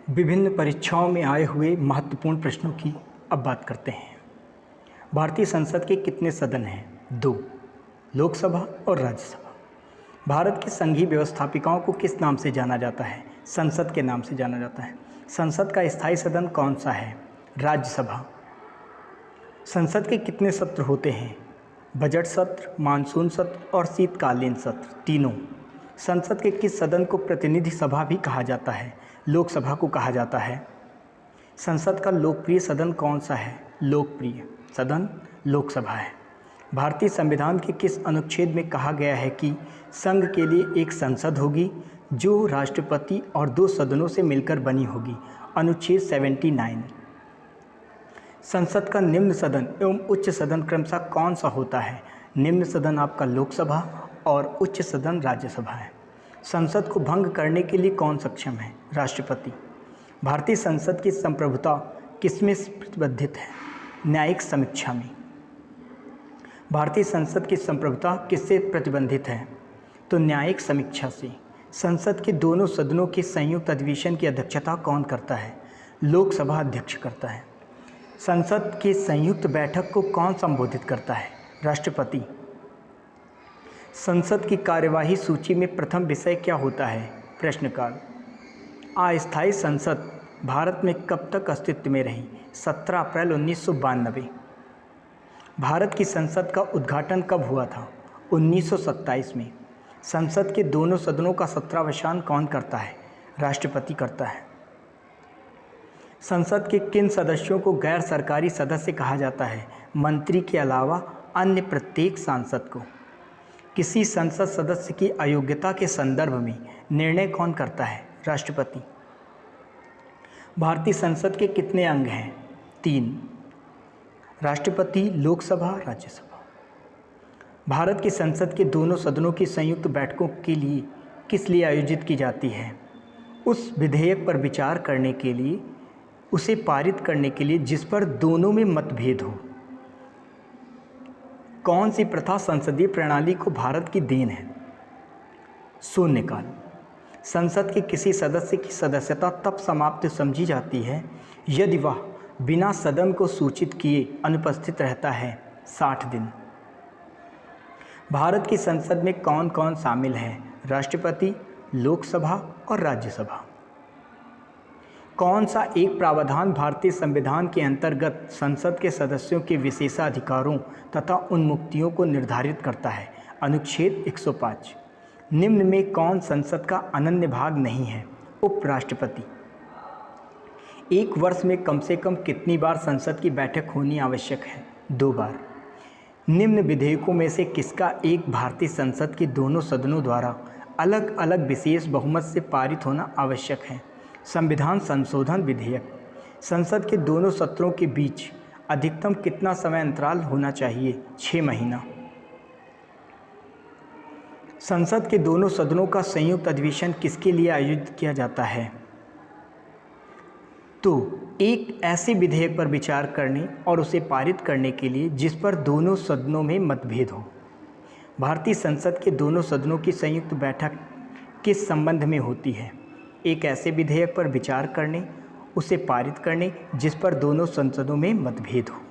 विभिन्न परीक्षाओं में आए हुए महत्वपूर्ण प्रश्नों की अब बात करते हैं। भारतीय संसद के कितने सदन हैं? 2, लोकसभा और राज्यसभा। भारत की संघीय व्यवस्थापिकाओं को किस नाम से जाना जाता है? संसद के नाम से जाना जाता है। संसद का स्थायी सदन कौन सा है? राज्यसभा। संसद के कितने सत्र होते हैं? बजट सत्र, मानसून सत्र और शीतकालीन सत्र, तीनों। संसद के किस सदन को प्रतिनिधि सभा भी कहा जाता है? लोकसभा को कहा जाता है। संसद का लोकप्रिय सदन कौन सा है? लोकप्रिय सदन लोकसभा है। भारतीय संविधान के किस अनुच्छेद में कहा गया है कि संघ के लिए एक संसद होगी जो राष्ट्रपति और 2 सदनों से मिलकर बनी होगी? अनुच्छेद 79। संसद का निम्न सदन एवं उच्च सदन क्रमशः कौन सा होता है? निम्न सदन आपका लोकसभा और उच्च सदन राज्यसभा है। संसद को भंग करने के लिए कौन सक्षम है? राष्ट्रपति। भारतीय संसद की संप्रभुता किसमें प्रतिबद्धित है? न्यायिक समीक्षा में। भारतीय संसद की संप्रभुता किससे प्रतिबंधित है? तो न्यायिक समीक्षा से। संसद के दोनों सदनों के संयुक्त अधिवेशन की अध्यक्षता कौन करता है? लोकसभा अध्यक्ष करता है। संसद की संयुक्त बैठक को कौन संबोधित करता है? राष्ट्रपति। संसद की कार्यवाही सूची में प्रथम विषय क्या होता है? प्रश्नकाल। अस्थायी संसद भारत में कब तक अस्तित्व में रही? 17 अप्रैल 1992। भारत की संसद का उद्घाटन कब हुआ था? 1927 में। संसद के दोनों सदनों का सत्रावसान कौन करता है? राष्ट्रपति करता है। संसद के किन सदस्यों को गैर सरकारी सदस्य कहा जाता है? मंत्री के अलावा अन्य प्रत्येक सांसद को। किसी संसद सदस्य की अयोग्यता के संदर्भ में निर्णय कौन करता है? राष्ट्रपति। भारतीय संसद के कितने अंग हैं? 3, राष्ट्रपति, लोकसभा, राज्यसभा। भारत की संसद के दोनों सदनों की संयुक्त बैठकों के लिए किस लिए आयोजित की जाती है? उस विधेयक पर विचार करने के लिए, उसे पारित करने के लिए जिस पर दोनों में मतभेद हो। कौन सी प्रथा संसदीय प्रणाली को भारत की देन है? शून्यकाल। संसद के किसी सदस्य की सदस्यता तब समाप्त समझी जाती है यदि वह बिना सदन को सूचित किए अनुपस्थित रहता है 60 दिन। भारत की संसद में कौन कौन शामिल है? राष्ट्रपति, लोकसभा और राज्यसभा। कौन सा एक प्रावधान भारतीय संविधान के अंतर्गत संसद के सदस्यों के विशेषाधिकारों तथा उन्मुक्तियों को निर्धारित करता है? अनुच्छेद 105। निम्न में कौन संसद का अनन्य भाग नहीं है? उपराष्ट्रपति। एक वर्ष में कम से कम कितनी बार संसद की बैठक होनी आवश्यक है? 2 बार। निम्न विधेयकों में से किसका एक भारतीय संसद के दोनों सदनों द्वारा अलग अलग विशेष बहुमत से पारित होना आवश्यक है? संविधान संशोधन विधेयक। संसद के दोनों सत्रों के बीच अधिकतम कितना समय अंतराल होना चाहिए? 6 महीना। संसद के दोनों सदनों का संयुक्त अधिवेशन किसके लिए आयोजित किया जाता है? तो एक ऐसे विधेयक पर विचार करने और उसे पारित करने के लिए जिस पर दोनों सदनों में मतभेद हो। भारतीय संसद के दोनों सदनों की संयुक्त बैठक किस संबंध में होती है? एक ऐसे विधेयक पर विचार करने, उसे पारित करने जिस पर दोनों संसदों में मतभेद हो।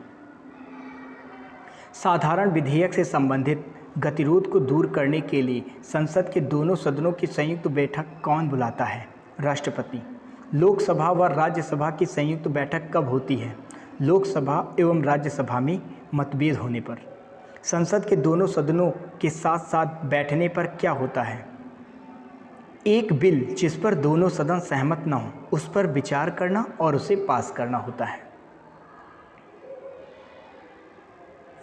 साधारण विधेयक से संबंधित गतिरोध को दूर करने के लिए संसद के दोनों सदनों की संयुक्त बैठक कौन बुलाता है? राष्ट्रपति। लोकसभा व राज्यसभा की संयुक्त बैठक कब होती है? लोकसभा एवं राज्यसभा में मतभेद होने पर। संसद के दोनों सदनों के साथ साथ बैठने पर क्या होता है? एक बिल जिस पर दोनों सदन सहमत न हो उस पर विचार करना और उसे पास करना होता है।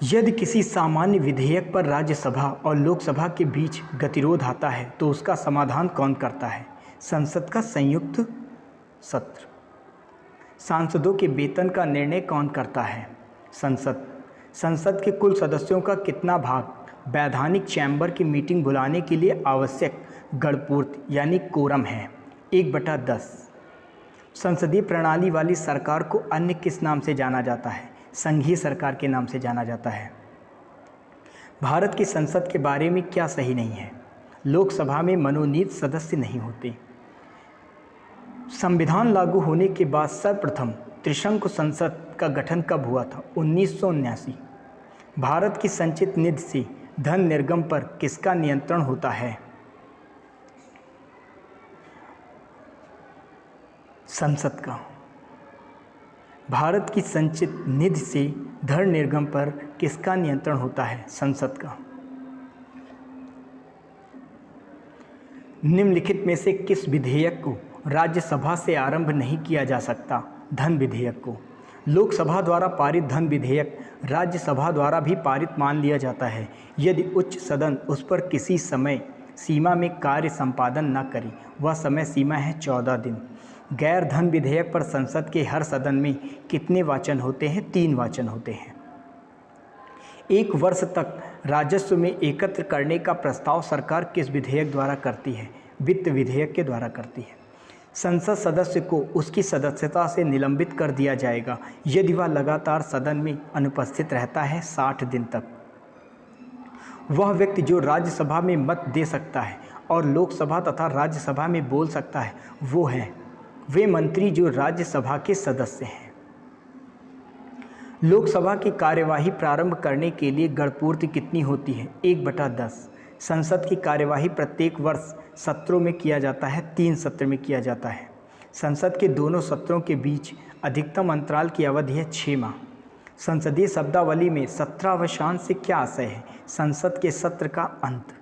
यदि किसी सामान्य विधेयक पर राज्यसभा और लोकसभा के बीच गतिरोध आता है तो उसका समाधान कौन करता है? संसद का संयुक्त सत्र। सांसदों के वेतन का निर्णय कौन करता है? संसद। संसद के कुल सदस्यों का कितना भाग वैधानिक चैम्बर की मीटिंग बुलाने के लिए आवश्यक गणपूर्ति यानी कोरम है? 1/10। संसदीय प्रणाली वाली सरकार को अन्य किस नाम से जाना जाता है? संघीय सरकार के नाम से जाना जाता है। भारत की संसद के बारे में क्या सही नहीं है? लोकसभा में मनोनीत सदस्य नहीं होते। संविधान लागू होने के बाद सर्वप्रथम त्रिशंकु संसद का गठन कब हुआ था? 1979। भारत की संचित निधि से धन निर्गम पर किसका नियंत्रण होता है? संसद का। भारत की संचित निधि से धन निर्गम पर किसका नियंत्रण होता है? संसद का। निम्नलिखित में से किस विधेयक को राज्यसभा से आरंभ नहीं किया जा सकता? धन विधेयक को। लोकसभा द्वारा पारित धन विधेयक राज्यसभा द्वारा भी पारित मान लिया जाता है यदि उच्च सदन उस पर किसी समय सीमा में कार्य संपादन न करे। वह समय सीमा है 14 दिन। गैर धन विधेयक पर संसद के हर सदन में कितने वाचन होते हैं? 3 वाचन होते हैं। 1 वर्ष तक राजस्व में एकत्र करने का प्रस्ताव सरकार किस विधेयक द्वारा करती है? वित्त विधेयक के द्वारा करती है। संसद सदस्य को उसकी सदस्यता से निलंबित कर दिया जाएगा यदि वह लगातार सदन में अनुपस्थित रहता है 60 दिन तक। वह व्यक्ति जो राज्यसभा में मत दे सकता है और लोकसभा तथा राज्यसभा में बोल सकता है वो हैं वे मंत्री जो राज्यसभा के सदस्य हैं। लोकसभा की कार्यवाही प्रारंभ करने के लिए गणपूर्ति कितनी होती है? 1/10। संसद की कार्यवाही प्रत्येक वर्ष सत्रों में किया जाता है, 3 सत्र में किया जाता है। संसद के दोनों सत्रों के बीच अधिकतम अंतराल की अवधि है 6 माह। संसदीय शब्दावली में सत्रावसान से क्या आशय है? संसद के सत्र का अंत।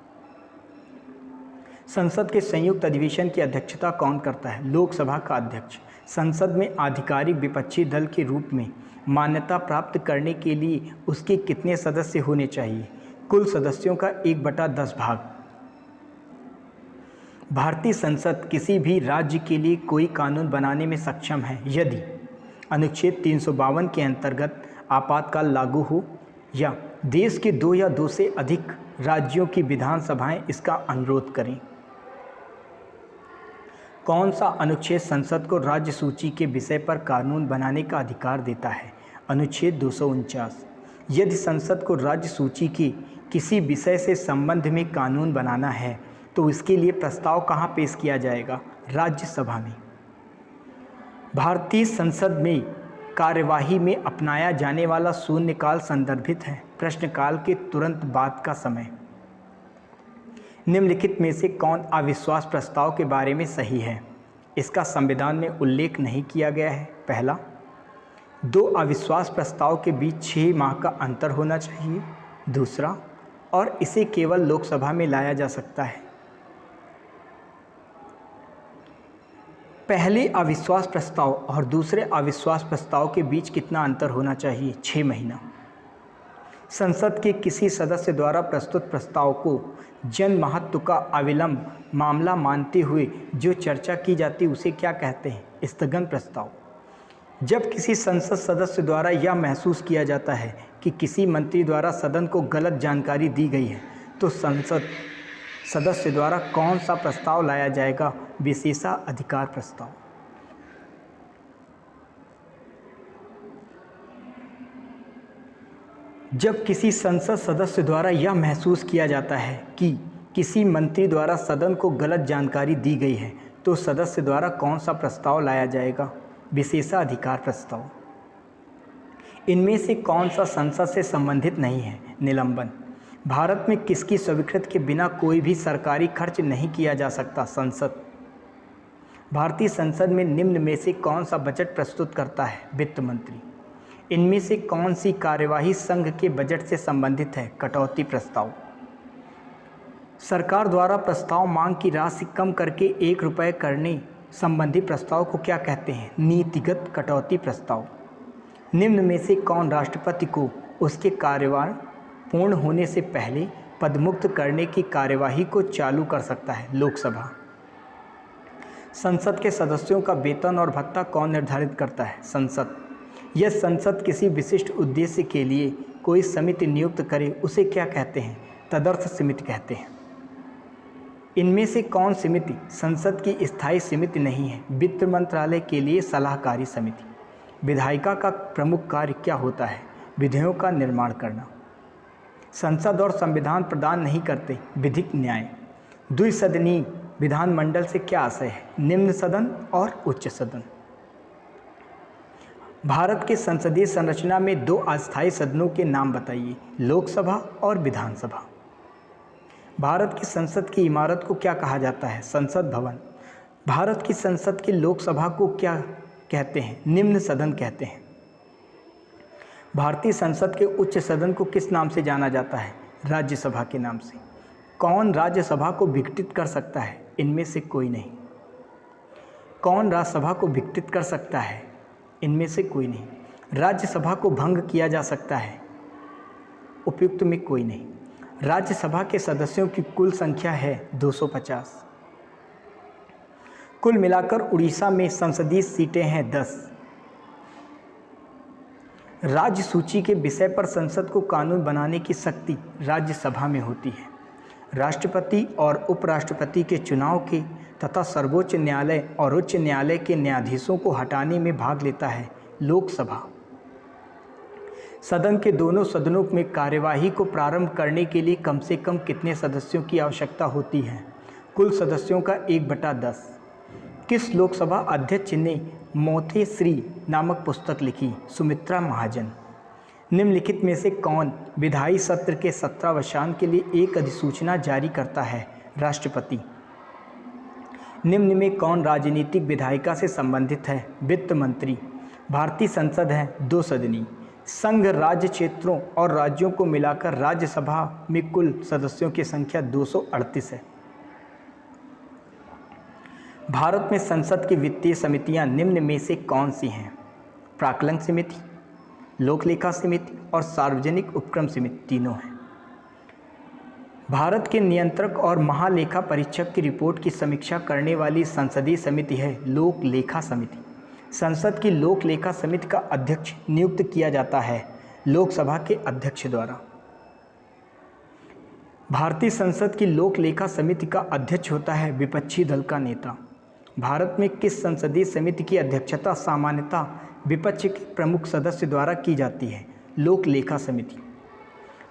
संसद के संयुक्त अधिवेशन की अध्यक्षता कौन करता है? लोकसभा का अध्यक्ष। संसद में आधिकारिक विपक्षी दल के रूप में मान्यता प्राप्त करने के लिए उसके कितने सदस्य होने चाहिए? कुल सदस्यों का 1/10 भाग। भारतीय संसद किसी भी राज्य के लिए कोई कानून बनाने में सक्षम है यदि अनुच्छेद 352 के अंतर्गत आपातकाल लागू हो या देश के 2 या 2 से अधिक राज्यों की विधानसभाएं इसका अनुरोध करें। कौन सा अनुच्छेद संसद को राज्य सूची के विषय पर कानून बनाने का अधिकार देता है? अनुच्छेद 249। यदि संसद को राज्य सूची के किसी विषय से संबंध में कानून बनाना है तो इसके लिए प्रस्ताव कहाँ पेश किया जाएगा? राज्यसभा में। भारतीय संसद में कार्यवाही में अपनाया जाने वाला शून्यकाल संदर्भित है प्रश्नकाल के तुरंत बाद का समय। निम्नलिखित में से कौन अविश्वास प्रस्ताव के बारे में सही है? इसका संविधान में उल्लेख नहीं किया गया है। पहला, 2 अविश्वास प्रस्ताव के बीच 6 माह का अंतर होना चाहिए। दूसरा, और इसे केवल लोकसभा में लाया जा सकता है। पहले अविश्वास प्रस्ताव और दूसरे अविश्वास प्रस्ताव के बीच कितना अंतर होना चाहिए? 6 महीना। संसद के किसी सदस्य द्वारा प्रस्तुत प्रस्ताव को जन महत्व का अविलंब मामला मानते हुए जो चर्चा की जाती है उसे क्या कहते हैं? स्थगन प्रस्ताव। जब किसी संसद सदस्य द्वारा यह महसूस किया जाता है कि किसी मंत्री द्वारा सदन को गलत जानकारी दी गई है तो संसद सदस्य द्वारा कौन सा प्रस्ताव लाया जाएगा? विशेषाधिकार प्रस्ताव। जब किसी संसद सदस्य द्वारा यह महसूस किया जाता है कि किसी मंत्री द्वारा सदन को गलत जानकारी दी गई है तो सदस्य द्वारा कौन सा प्रस्ताव लाया जाएगा? विशेषाधिकार प्रस्ताव। इनमें से कौन सा संसद से संबंधित नहीं है? निलंबन। भारत में किसकी स्वीकृति के बिना कोई भी सरकारी खर्च नहीं किया जा सकता? संसद। भारतीय संसद में निम्न में से कौन सा बजट प्रस्तुत करता है? वित्त मंत्री। इनमें से कौन सी कार्यवाही संघ के बजट से संबंधित है? कटौती प्रस्ताव। सरकार द्वारा प्रस्ताव मांग की राशि कम करके 1 रुपये करने संबंधी प्रस्ताव को क्या कहते हैं? नीतिगत कटौती प्रस्ताव। निम्न में से कौन राष्ट्रपति को उसके कार्यकाल पूर्ण होने से पहले पदमुक्त करने की कार्यवाही को चालू कर सकता है? लोकसभा। संसद के सदस्यों का वेतन और भत्ता कौन निर्धारित करता है? संसद। यह संसद किसी विशिष्ट उद्देश्य के लिए कोई समिति नियुक्त करे उसे क्या कहते हैं? तदर्थ समिति कहते हैं। इनमें से कौन समिति संसद की स्थायी समिति नहीं है? वित्त मंत्रालय के लिए सलाहकारी समिति। विधायिका का प्रमुख कार्य क्या होता है? विधेयों का निर्माण करना। संसद और संविधान प्रदान नहीं करते विधिक न्याय। द्विसदनीय विधानमंडल से क्या आशय है? निम्न सदन और उच्च सदन। भारत के संसदीय संरचना में दो अस्थायी सदनों के नाम बताइए, लोकसभा और विधानसभा। भारत की संसद की इमारत को क्या कहा जाता है? संसद भवन। भारत की संसद की लोकसभा को क्या कहते हैं? निम्न सदन कहते हैं। भारतीय संसद के उच्च सदन को किस नाम से जाना जाता है? राज्यसभा के नाम से। कौन राज्यसभा को विघटित कर सकता है? इनमें से कोई नहीं। कौन राज्यसभा को विघटित कर सकता है? इनमें से कोई नहीं। राज्यसभा को भंग किया जा सकता है? उपयुक्त में कोई नहीं। राज्यसभा के सदस्यों की कुल संख्या है 250। कुल मिलाकर उड़ीसा में संसदीय सीटें हैं 10। राज्य सूची के विषय पर संसद को कानून बनाने की शक्ति राज्यसभा में होती है। राष्ट्रपति और उपराष्ट्रपति के चुनाव के तथा सर्वोच्च न्यायालय और उच्च न्यायालय के न्यायाधीशों को हटाने में भाग लेता है लोकसभा। सदन के दोनों सदनों में कार्यवाही को प्रारंभ करने के लिए कम से कम कितने सदस्यों की आवश्यकता होती है? कुल सदस्यों का 1/10। किस लोकसभा अध्यक्ष ने मोथेश्री नामक पुस्तक लिखी? सुमित्रा महाजन। निम्नलिखित में से कौन विधायी सत्र के सत्रावसान के लिए एक अधिसूचना जारी करता है? राष्ट्रपति। निम्न में कौन राजनीतिक विधायिका से संबंधित है? वित्त मंत्री। भारतीय संसद है 2 सदनी। संघ राज्य क्षेत्रों और राज्यों को मिलाकर राज्यसभा में कुल सदस्यों की संख्या 238 है। भारत में संसद की वित्तीय समितियां निम्न में से कौन सी हैं? प्राक्कलन समिति, लोक लेखा समिति और सार्वजनिक उपक्रम समिति तीनों हैं। भारत के नियंत्रक और महालेखा परीक्षक की रिपोर्ट की समीक्षा करने वाली संसदीय समिति है लोक लेखा समिति। संसद की लोक लेखा समिति का अध्यक्ष नियुक्त किया जाता है लोकसभा के अध्यक्ष द्वारा। भारतीय संसद की लोक लेखा समिति का अध्यक्ष होता है विपक्षी दल का नेता। भारत में किस संसदीय समिति की अध्यक्षता सामान्यतः विपक्ष के प्रमुख सदस्य द्वारा की जाती है? लोक लेखा समिति।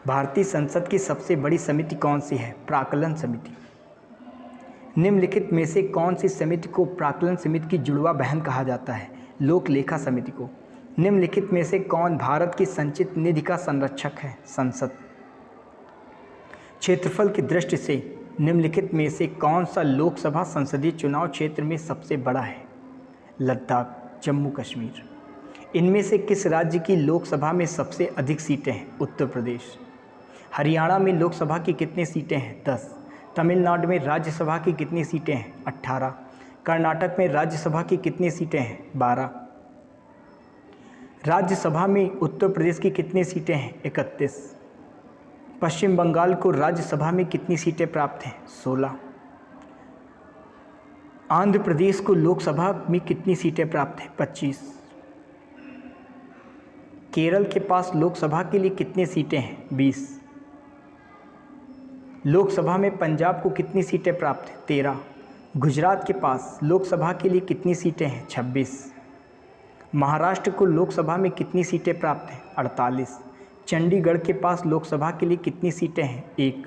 भारतीय संसद की सबसे बड़ी समिति कौन सी है? प्राक्कलन समिति। निम्नलिखित में से कौन सी समिति को प्राक्कलन समिति की जुड़वा बहन कहा जाता है? लोक लेखा समिति को। निम्नलिखित में से कौन भारत की संचित निधि का संरक्षक है? संसद। क्षेत्रफल की दृष्टि से निम्नलिखित में से कौन सा लोकसभा संसदीय चुनाव क्षेत्र में सबसे बड़ा है? लद्दाख, जम्मू कश्मीर। इनमें से किस राज्य की लोकसभा में सबसे अधिक सीटें हैं? उत्तर प्रदेश। हरियाणा में लोकसभा की कितनी सीटें हैं? 10। तमिलनाडु में राज्यसभा की कितनी सीटें हैं? 18। कर्नाटक में राज्यसभा की कितनी सीटें हैं? 12। राज्यसभा में उत्तर प्रदेश की कितनी सीटें हैं? 31। पश्चिम बंगाल को राज्यसभा में कितनी सीटें प्राप्त हैं? 16। आंध्र प्रदेश को लोकसभा में कितनी सीटें प्राप्त हैं? 25। केरल के पास लोकसभा के लिए कितनी सीटें हैं? 20। लोकसभा में पंजाब को कितनी सीटें प्राप्त हैं? 13। गुजरात के पास लोकसभा के लिए कितनी सीटें हैं? 26। महाराष्ट्र को लोकसभा में कितनी सीटें प्राप्त हैं? 48। चंडीगढ़ के पास लोकसभा के लिए कितनी सीटें हैं? 1।